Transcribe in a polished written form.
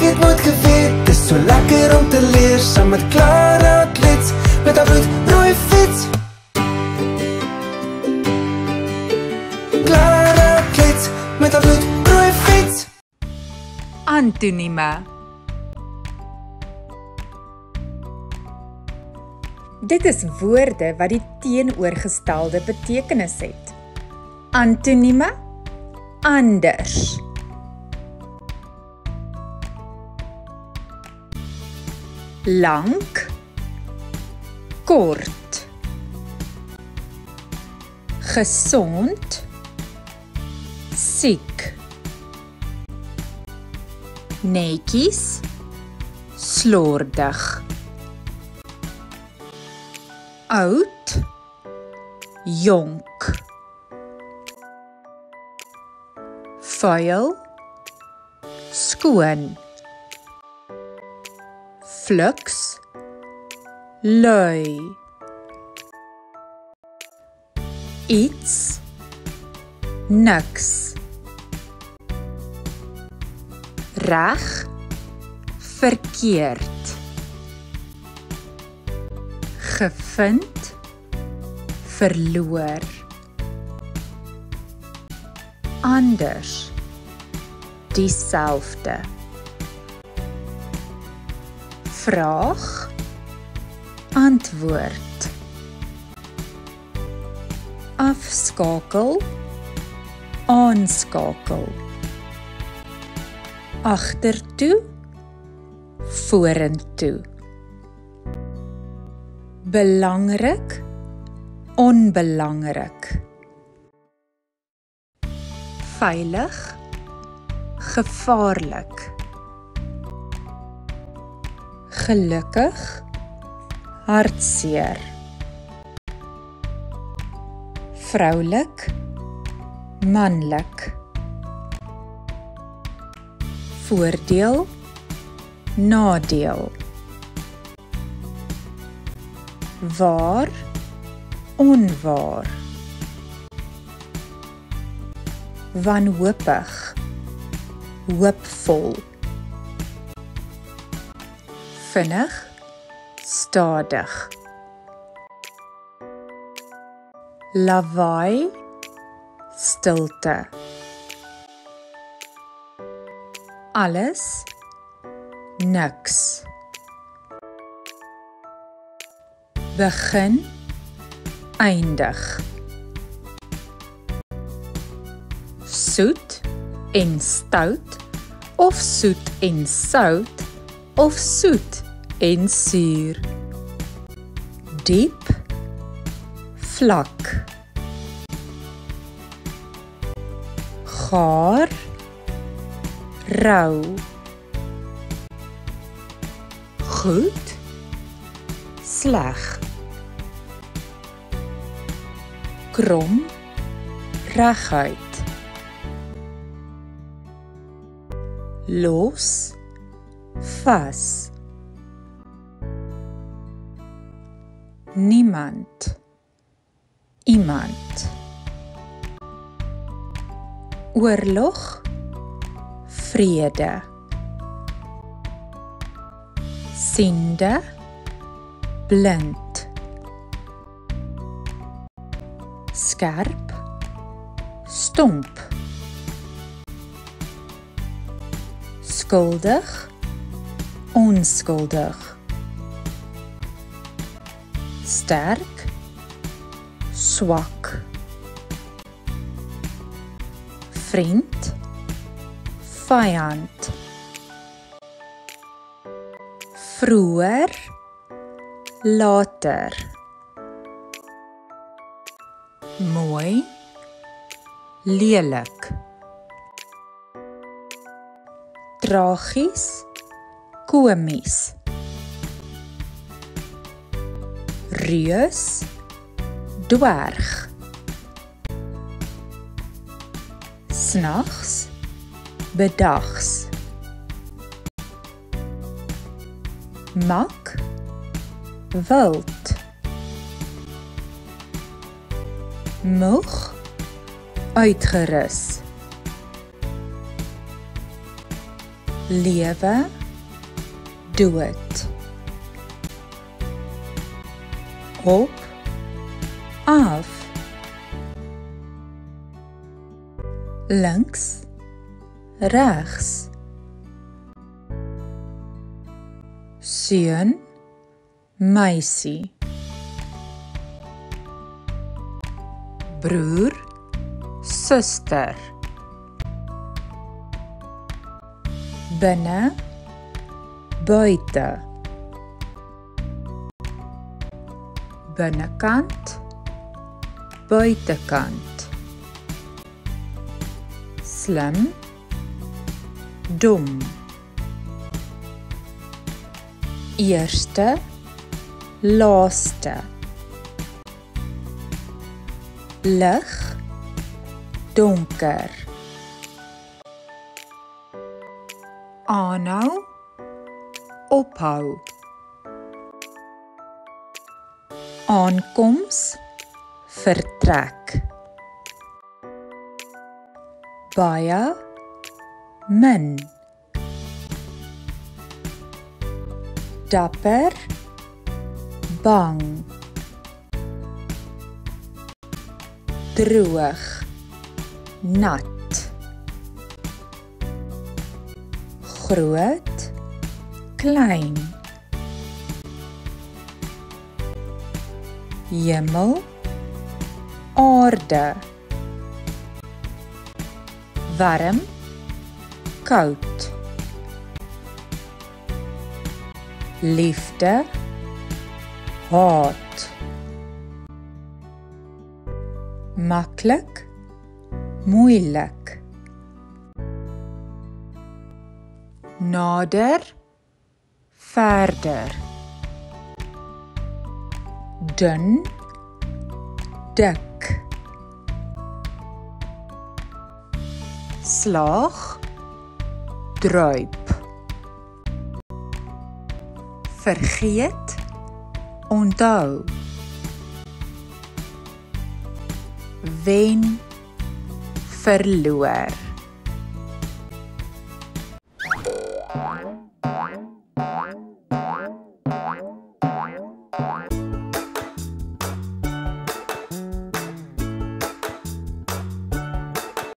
het nooit geweet, dis so lekker om te leer, saam met Clara Klets, met haar bloedrooi fiets. Clara Klets, met haar bloedrooi fiets. Antonieme. Dit is woorde wat die teenoorgestelde betekenis het. Antonieme, anders. Lank, kort. Gesond, siek. Netjies, slordig. Oud, jonk. Vuil, skoon. Fluks, lui. Iets, niks. Reg, verkeerd. Gevind, verloor. Anders, dieselfde. Vraag, antwoord. Afskakel, aanskakel. Agtertoe, vorentoe. Belangrik, onbelangrik. Veilig, gevaarlik. Gelukkig, hartseer. Vroulik, manlik. Voordeel, nadeel. Waar, onwaar. Wanhoopig, hoopvol. Vinnig, stadig. Lawaai, stilte. Alles, niks. Begin, eindig. Soet en stout, of soet en sout, of soet en suur. Diep, vlak. Gaar, rou. Goed, sleg. Krom, reguit. Los, vas. Niemand, iemand. Oorlog, vrede. Siende, blind. Skerp, stomp. Skuldig, onskuldig. Sterk, swak. Vriend, vyand. Vroeër, later. Mooi, lelik. Tragies, komies. Reus, dwerg. Snags, bedags. Mak, wild. Moeg, uitgerus. lewe, dood. Op, af. Links, regs. Seun, meisie. Broer, suster. Binne, buite. Binnekant, buitekant. Slim, dom. Eerste, laaste. Lig, donker. Aanhou, ophou. Aankoms, vertrek. Baie, min. Dapper, bang. Droog, nat. Groot, klein. Hemel, aarde. Warm, koud. Liefde, haat. Maklik, moeilik. Nader, verder. Dun, dik. Slaag, druip. Vergeet, onthou. Wen, verloor.